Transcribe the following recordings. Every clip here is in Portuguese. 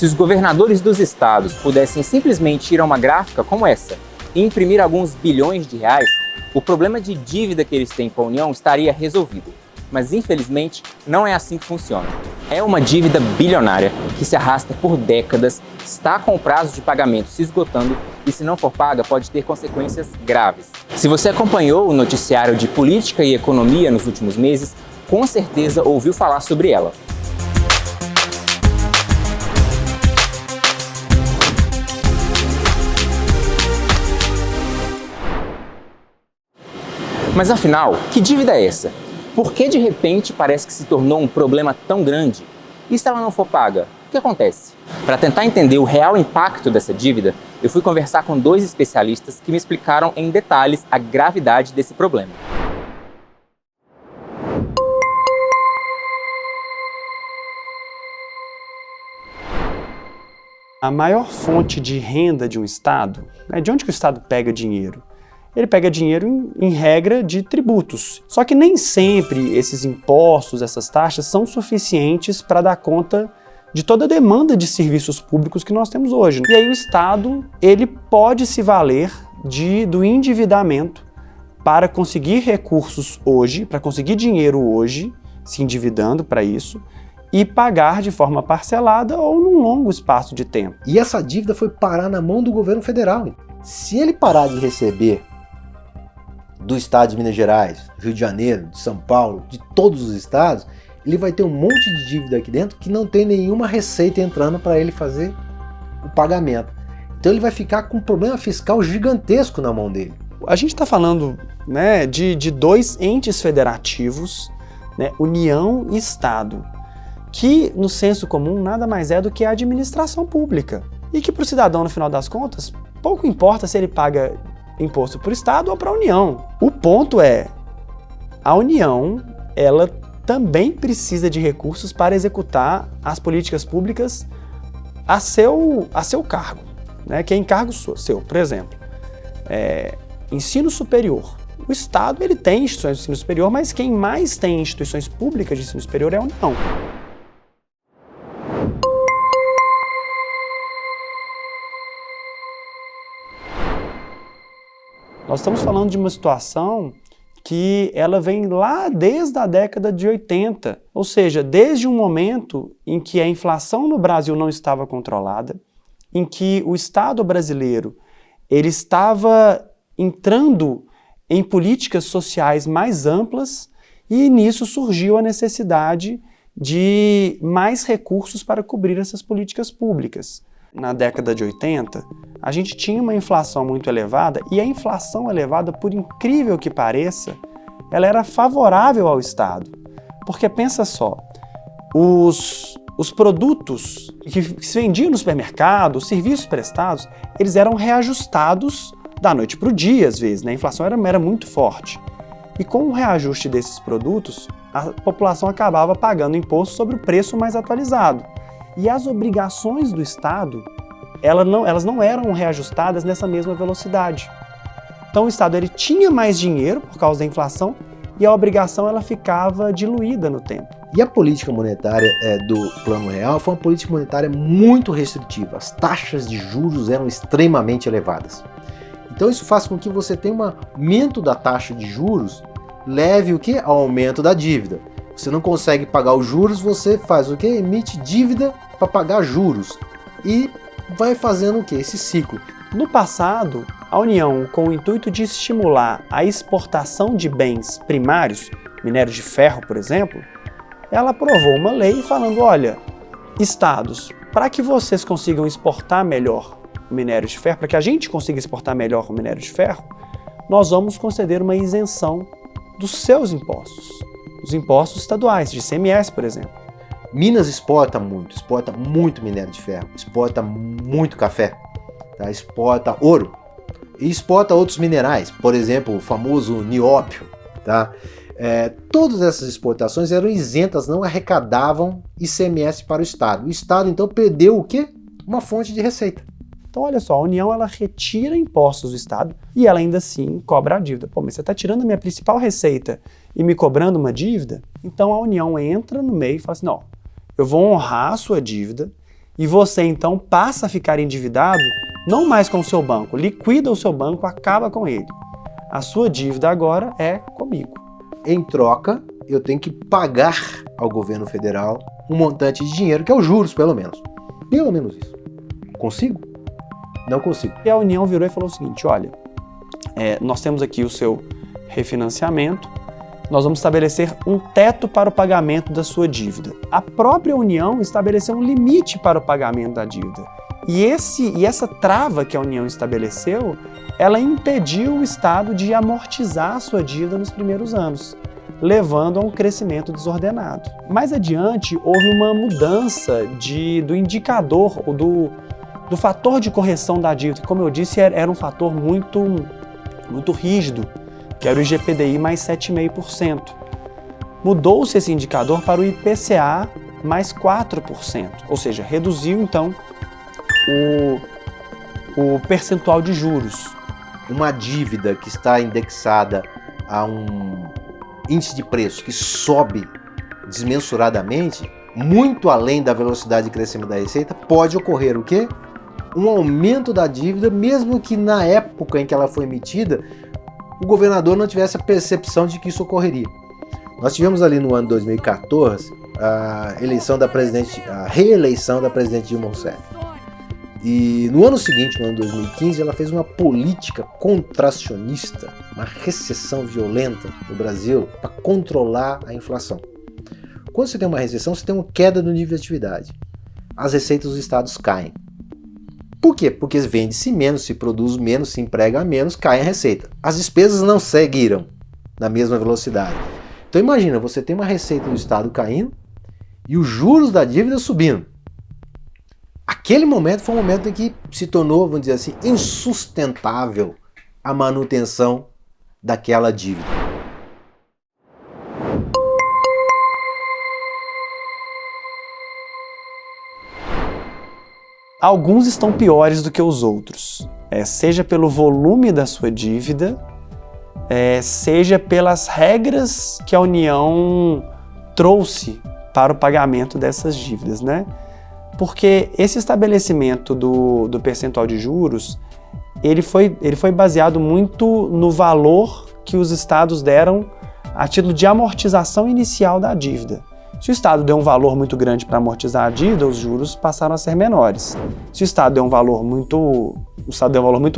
Se os governadores dos estados pudessem simplesmente ir a uma gráfica como essa e imprimir alguns bilhões de reais, o problema de dívida que eles têm com a União estaria resolvido. Mas infelizmente não é assim que funciona. É uma dívida bilionária que se arrasta por décadas, está com o prazo de pagamento se esgotando e, se não for paga, pode ter consequências graves. Se você acompanhou o noticiário de política e economia nos últimos meses, com certeza ouviu falar sobre ela. Mas afinal, que dívida é essa? Por que de repente parece que se tornou um problema tão grande? E se ela não for paga, o que acontece? Para tentar entender o real impacto dessa dívida, eu fui conversar com dois especialistas que me explicaram em detalhes a gravidade desse problema. A maior fonte de renda de um Estado, de onde que o Estado pega dinheiro? Ele pega dinheiro, em regra, de tributos. Só que nem sempre esses impostos, essas taxas, são suficientes para dar conta de toda a demanda de serviços públicos que nós temos hoje. E aí o Estado, ele pode se valer do endividamento para conseguir recursos hoje, para conseguir dinheiro hoje, se endividando para isso, e pagar de forma parcelada ou num longo espaço de tempo. E essa dívida foi parar na mão do governo federal. Se ele parar de receber do estado de Minas Gerais, Rio de Janeiro, de São Paulo, de todos os estados, ele vai ter um monte de dívida aqui dentro que não tem nenhuma receita entrando para ele fazer o pagamento. Então ele vai ficar com um problema fiscal gigantesco na mão dele. A gente está falando, de dois entes federativos, União e Estado, que no senso comum nada mais é do que a administração pública. E que para o cidadão, no final das contas, pouco importa se ele paga imposto para o Estado ou para a União. O ponto é, a União, ela também precisa de recursos para executar as políticas públicas a seu cargo, que é encargo seu. Por exemplo, ensino superior. O Estado ele tem instituições de ensino superior, mas quem mais tem instituições públicas de ensino superior é a União. Nós estamos falando de uma situação que ela vem lá desde a década de 80, ou seja, desde um momento em que a inflação no Brasil não estava controlada, em que o Estado brasileiro ele estava entrando em políticas sociais mais amplas e nisso surgiu a necessidade de mais recursos para cobrir essas políticas públicas. Na década de 80, a gente tinha uma inflação muito elevada e a inflação elevada, por incrível que pareça, ela era favorável ao Estado. Porque pensa só, os produtos que se vendiam no supermercado, os serviços prestados, eles eram reajustados da noite para o dia, às vezes, A inflação era muito forte. E com o reajuste desses produtos, a população acabava pagando imposto sobre o preço mais atualizado. E as obrigações do Estado, elas não eram reajustadas nessa mesma velocidade. Então o Estado ele tinha mais dinheiro por causa da inflação e a obrigação ela ficava diluída no tempo. E a política monetária do Plano Real foi uma política monetária muito restritiva. As taxas de juros eram extremamente elevadas. Então isso faz com que você tenha um aumento da taxa de juros leve o quê? Ao aumento da dívida. Você não consegue pagar os juros, você faz o quê? Emite dívida para pagar juros. E vai fazendo o quê? Esse ciclo. No passado, a União, com o intuito de estimular a exportação de bens primários, minério de ferro, por exemplo, ela aprovou uma lei falando, olha, estados, para que vocês consigam exportar melhor o minério de ferro, para que a gente consiga exportar melhor o minério de ferro, nós vamos conceder uma isenção dos seus impostos. Os impostos estaduais, de ICMS, por exemplo. Minas exporta muito minério de ferro, exporta muito café, exporta ouro e exporta outros minerais, por exemplo, o famoso nióbio. Todas essas exportações eram isentas, não arrecadavam ICMS para o Estado. O Estado, então, perdeu o quê? Uma fonte de receita. Então, olha só, a União ela retira impostos do Estado e ela ainda assim cobra a dívida. Pô, mas você está tirando a minha principal receita e me cobrando uma dívida? Então a União entra no meio e fala assim, não, eu vou honrar a sua dívida e você então passa a ficar endividado não mais com o seu banco, liquida o seu banco, acaba com ele. A sua dívida agora é comigo. Em troca, eu tenho que pagar ao governo federal um montante de dinheiro, que é os juros, pelo menos. Pelo menos isso. Consigo? Não consigo. E a União virou e falou o seguinte, olha, nós temos aqui o seu refinanciamento, nós vamos estabelecer um teto para o pagamento da sua dívida. A própria União estabeleceu um limite para o pagamento da dívida. E essa trava que a União estabeleceu, ela impediu o Estado de amortizar a sua dívida nos primeiros anos, levando a um crescimento desordenado. Mais adiante, houve uma mudança do indicador, ou do fator de correção da dívida, que, como eu disse, era um fator muito rígido, que era o IGPDI mais 7,5%. Mudou-se esse indicador para o IPCA mais 4%, ou seja, reduziu então o percentual de juros. Uma dívida que está indexada a um índice de preço que sobe desmensuradamente, muito além da velocidade de crescimento da receita, pode ocorrer o quê? Um aumento da dívida, mesmo que na época em que ela foi emitida, o governador não tivesse a percepção de que isso ocorreria. Nós tivemos ali no ano 2014 a reeleição da presidente Dilma Rousseff. E no ano seguinte, no ano 2015, ela fez uma política contracionista, uma recessão violenta no Brasil para controlar a inflação. Quando você tem uma recessão, você tem uma queda do nível de atividade. As receitas dos estados caem. Por quê? Porque vende-se menos, se produz menos, se emprega menos, cai a receita. As despesas não seguiram na mesma velocidade. Então imagina, você tem uma receita do estado caindo e os juros da dívida subindo. Aquele momento foi um momento em que se tornou, vamos dizer assim, insustentável a manutenção daquela dívida. Alguns estão piores do que os outros, seja pelo volume da sua dívida, seja pelas regras que a União trouxe para o pagamento dessas dívidas, né? Porque esse estabelecimento do percentual de juros, ele foi baseado muito no valor que os estados deram a título de amortização inicial da dívida. Se o Estado deu um valor muito grande para amortizar a dívida, os juros passaram a ser menores. Se o Estado deu um valor muito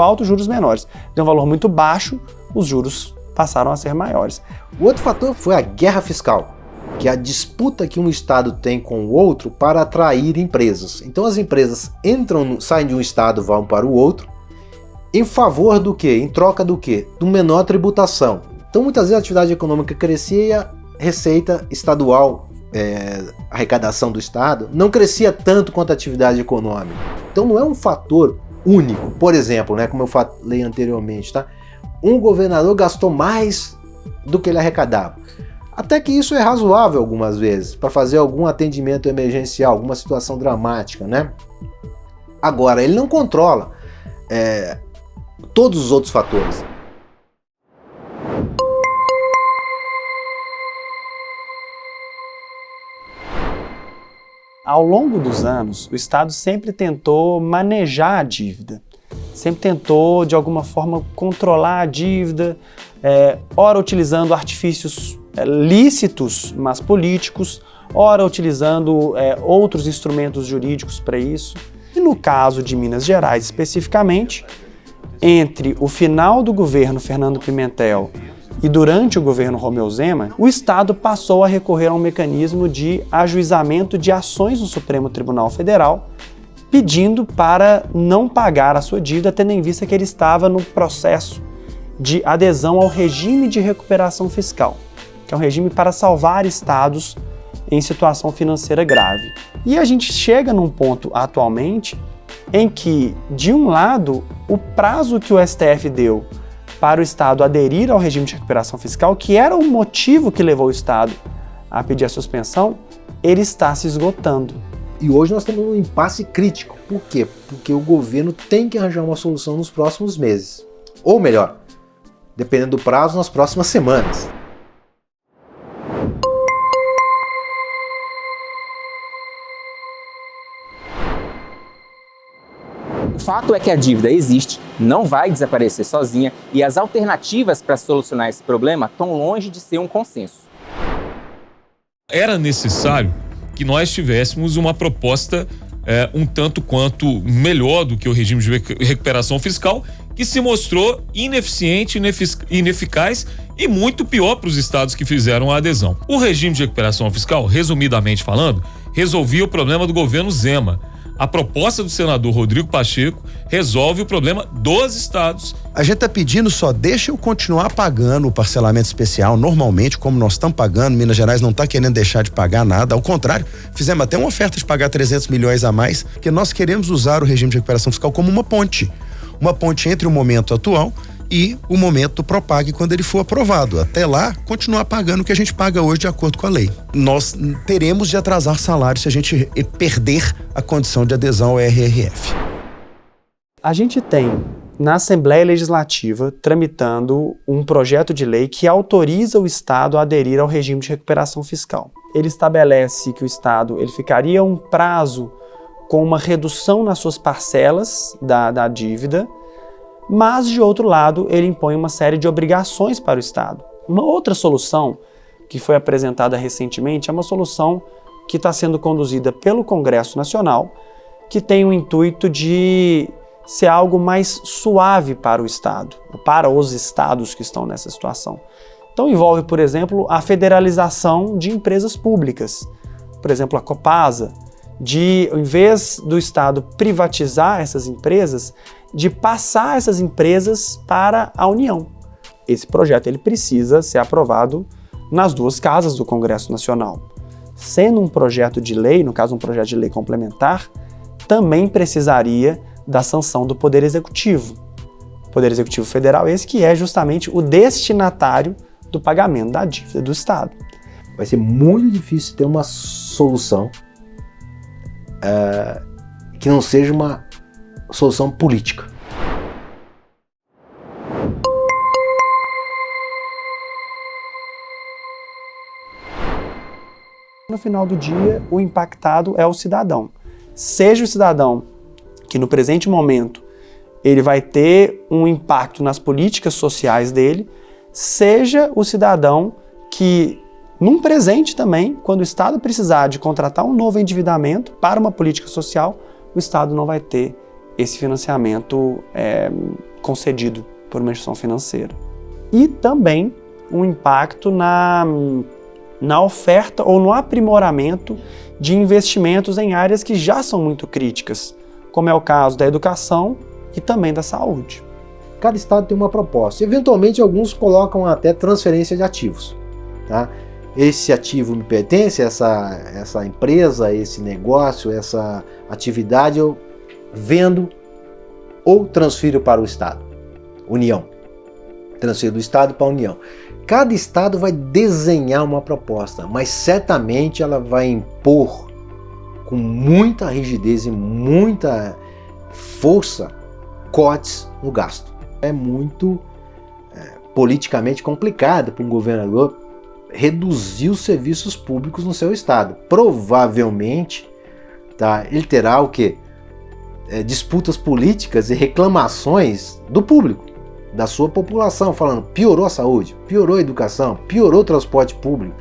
alto, os juros menores. Deu um valor muito baixo, os juros passaram a ser maiores. O outro fator foi a guerra fiscal, que é a disputa que um Estado tem com o outro para atrair empresas. Então as empresas saem de um Estado, vão para o outro, em favor do quê? Em troca do quê? De menor tributação. Então muitas vezes a atividade econômica crescia e a receita estadual, a arrecadação do Estado, não crescia tanto quanto a atividade econômica. Então não é um fator único. Por exemplo, como eu falei anteriormente, tá? Um governador gastou mais do que ele arrecadava. Até que isso é razoável algumas vezes, para fazer algum atendimento emergencial, alguma situação dramática, né? Agora, ele não controla todos os outros fatores. Ao longo dos anos, o Estado sempre tentou manejar a dívida, sempre tentou, de alguma forma, controlar a dívida, ora utilizando artifícios lícitos, mas políticos, ora utilizando outros instrumentos jurídicos para isso. E no caso de Minas Gerais, especificamente, entre o final do governo Fernando Pimentel e durante o governo Romeu Zema, o Estado passou a recorrer a um mecanismo de ajuizamento de ações no Supremo Tribunal Federal, pedindo para não pagar a sua dívida, tendo em vista que ele estava no processo de adesão ao regime de recuperação fiscal, que é um regime para salvar estados em situação financeira grave. E a gente chega num ponto atualmente em que, de um lado, o prazo que o STF deu para o Estado aderir ao regime de recuperação fiscal, que era o motivo que levou o Estado a pedir a suspensão, ele está se esgotando. E hoje nós estamos num impasse crítico. Por quê? Porque o governo tem que arranjar uma solução nos próximos meses. Ou melhor, dependendo do prazo, nas próximas semanas. O fato é que a dívida existe, não vai desaparecer sozinha e as alternativas para solucionar esse problema estão longe de ser um consenso. Era necessário que nós tivéssemos uma proposta um tanto quanto melhor do que o regime de recuperação fiscal, que se mostrou ineficiente, ineficaz e muito pior para os estados que fizeram a adesão. O regime de recuperação fiscal, resumidamente falando, resolvia o problema do governo Zema. A proposta do senador Rodrigo Pacheco resolve o problema dos estados. A gente está pedindo só, deixa eu continuar pagando o parcelamento especial normalmente, como nós estamos pagando. Minas Gerais não está querendo deixar de pagar nada, ao contrário, fizemos até uma oferta de pagar 300 milhões a mais, porque nós queremos usar o regime de recuperação fiscal como uma ponte entre o momento atual e o momento do Propag quando ele for aprovado. Até lá, continuar pagando o que a gente paga hoje de acordo com a lei. Nós teremos de atrasar salário se a gente perder a condição de adesão ao RRF. A gente tem na Assembleia Legislativa tramitando um projeto de lei que autoriza o Estado a aderir ao regime de recuperação fiscal. Ele estabelece que o Estado ficaria um prazo com uma redução nas suas parcelas da dívida, mas, de outro lado, ele impõe uma série de obrigações para o Estado. Uma outra solução que foi apresentada recentemente é uma solução que está sendo conduzida pelo Congresso Nacional, que tem o intuito de ser algo mais suave para o Estado, para os estados que estão nessa situação. Então envolve, por exemplo, a federalização de empresas públicas, por exemplo, a Copasa, em vez do Estado privatizar essas empresas, de passar essas empresas para a União. Esse projeto ele precisa ser aprovado nas duas casas do Congresso Nacional. Sendo um projeto de lei, no caso um projeto de lei complementar, também precisaria da sanção do Poder Executivo. O Poder Executivo Federal, esse que é justamente o destinatário do pagamento da dívida do Estado. Vai ser muito difícil ter uma solução que não seja uma solução política. No final do dia, o impactado é o cidadão. Seja o cidadão que no presente momento ele vai ter um impacto nas políticas sociais dele, seja o cidadão que, num presente também, quando o Estado precisar de contratar um novo endividamento para uma política social, o Estado não vai ter esse financiamento concedido por uma instituição financeira. E também um impacto na oferta ou no aprimoramento de investimentos em áreas que já são muito críticas, como é o caso da educação e também da saúde. Cada estado tem uma proposta. Eventualmente, alguns colocam até transferência de ativos. Tá? Esse ativo me pertence, essa empresa, esse negócio, essa atividade, eu vendo ou transfiro para o Estado. União. Transfiro do Estado para a União. Cada estado vai desenhar uma proposta, mas certamente ela vai impor com muita rigidez e muita força cortes no gasto. É muito politicamente complicado para um governador reduzir os serviços públicos no seu estado. Provavelmente, ele terá o quê? Disputas políticas e reclamações do público, da sua população, falando piorou a saúde, piorou a educação, piorou o transporte público,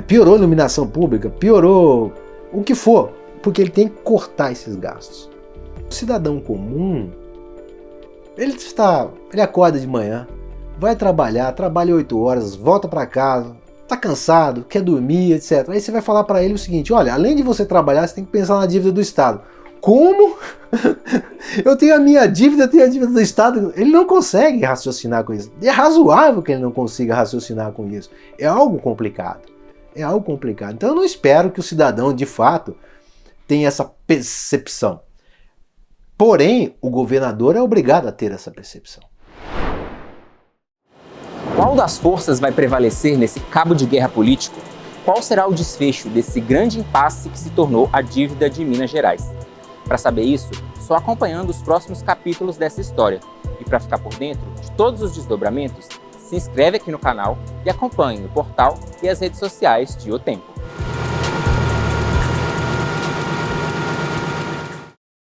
piorou a iluminação pública, piorou o que for, porque ele tem que cortar esses gastos. O cidadão comum, ele acorda de manhã, vai trabalhar, trabalha 8 horas, volta para casa, tá cansado, quer dormir, etc. Aí você vai falar para ele o seguinte: olha, além de você trabalhar, você tem que pensar na dívida do Estado. Como? Eu tenho a minha dívida, eu tenho a dívida do Estado. Ele não consegue raciocinar com isso. É razoável que ele não consiga raciocinar com isso. É algo complicado. É algo complicado. Então eu não espero que o cidadão, de fato, tenha essa percepção. Porém, o governador é obrigado a ter essa percepção. Qual das forças vai prevalecer nesse cabo de guerra político? Qual será o desfecho desse grande impasse que se tornou a dívida de Minas Gerais? Para saber isso, só acompanhando os próximos capítulos dessa história. E para ficar por dentro de todos os desdobramentos, se inscreve aqui no canal e acompanhe o portal e as redes sociais de O Tempo.